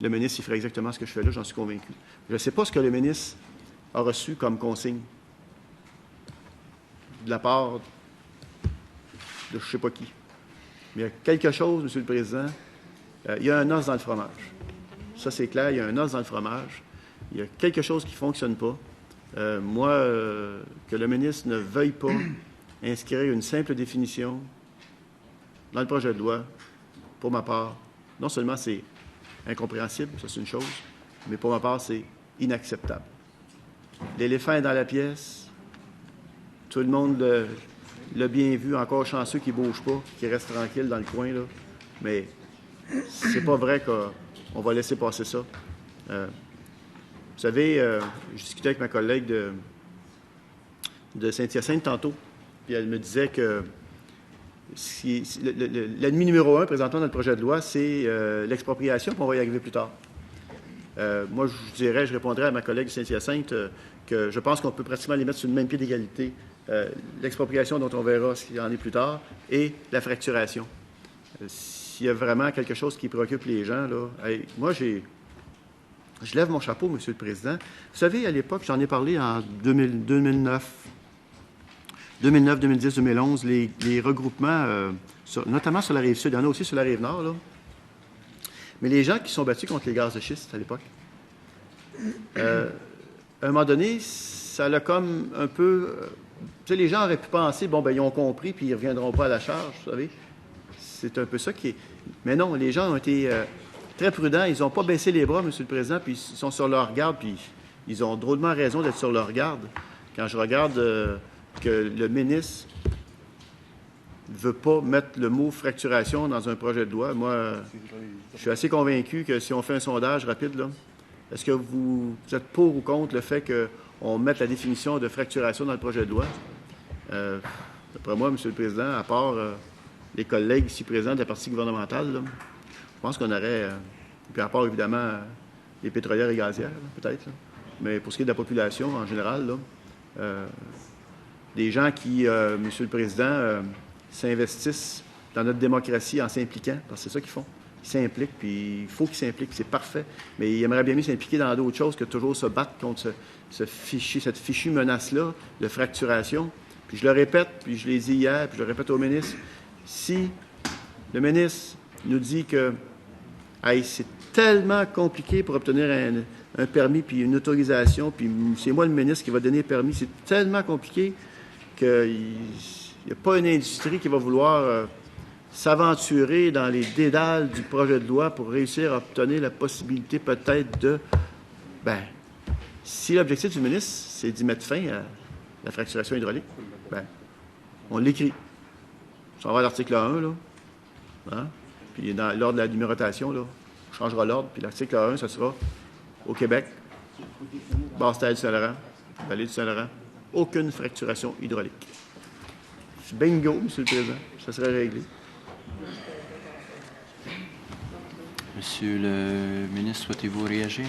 le ministre il ferait exactement ce que je fais là, j'en suis convaincu. Je ne sais pas ce que le ministre a reçu comme consigne de la part de je ne sais pas qui. Mais il y a quelque chose, M. le Président, il y a un os dans le fromage. Ça, c'est clair, il y a un os dans le fromage. Il y a quelque chose qui ne fonctionne pas. Que le ministre ne veuille pas inscrire une simple définition dans le projet de loi, pour ma part, non seulement c'est incompréhensible, ça c'est une chose, mais pour ma part, c'est inacceptable. L'éléphant est dans la pièce. Tout le monde l'a bien vu, encore chanceux qui ne bouge pas, qui reste tranquille dans le coin, là. Mais c'est pas vrai qu'on va laisser passer ça. Vous savez, je discutais avec ma collègue de Saint-Hyacinthe tantôt, puis elle me disait que l'ennemi numéro 1 présentement dans le projet de loi, c'est l'expropriation, puis on va y arriver plus tard. Moi, je répondrais à ma collègue de Saint-Hyacinthe que je pense qu'on peut pratiquement les mettre sur le même pied d'égalité. L'expropriation dont on verra ce qu'il en est plus tard et la fracturation. S'il y a vraiment quelque chose qui préoccupe les gens, là, moi, je lève mon chapeau, M. le Président. Vous savez, à l'époque, j'en ai parlé en 2009, 2010, 2011, les regroupements, notamment sur la Rive-Sud, il y en a aussi sur la Rive-Nord, là. Mais les gens qui sont battus contre les gaz de schiste à l'époque, à un moment donné, ça l'a comme un peu... tu sais, les gens auraient pu penser, bon, ben ils ont compris, puis ils ne reviendront pas à la charge, vous savez. C'est un peu ça qui est... Mais non, les gens ont été très prudents. Ils n'ont pas baissé les bras, M. le Président, puis ils sont sur leur garde, puis ils ont drôlement raison d'être sur leur garde. Quand je regarde que le ministre ne veut pas mettre le mot fracturation dans un projet de loi, moi, je suis assez convaincu que si on fait un sondage rapide, là, est-ce que vous êtes pour ou contre le fait qu'on mette la définition de fracturation dans le projet de loi? D'après moi, M. le Président, à part les collègues ici présents de la partie gouvernementale, là, je pense qu'on aurait, puis à part évidemment les pétrolières et gazières, peut-être, là, mais pour ce qui est de la population en général, là, des gens qui, M. le Président, s'investissent dans notre démocratie en s'impliquant, parce que c'est ça qu'ils font. Ils s'impliquent, puis il faut qu'ils s'impliquent, c'est parfait. Mais ils aimeraient bien mieux s'impliquer dans d'autres choses que toujours se battre contre cette fichue menace-là de fracturation. Puis je le répète, puis je l'ai dit hier, puis je le répète au ministre, si le ministre nous dit que c'est tellement compliqué pour obtenir un permis puis une autorisation, puis c'est moi le ministre qui va donner le permis, c'est tellement compliqué qu'il n'y a pas une industrie qui va vouloir s'aventurer dans les dédales du projet de loi pour réussir à obtenir la possibilité peut-être de... Bien, si l'objectif du ministre, c'est d'y mettre fin à la fracturation hydraulique, bien, on l'écrit. Ça va à l'article 1, là. Hein? Puis lors de la numérotation, là, on changera l'ordre, puis l'article 1, ça sera au Québec, Basse-Terre du Saint-Laurent, Vallée du Saint-Laurent, aucune fracturation hydraulique. Bingo, M. le Président, ça serait réglé. Monsieur le ministre, souhaitez-vous réagir?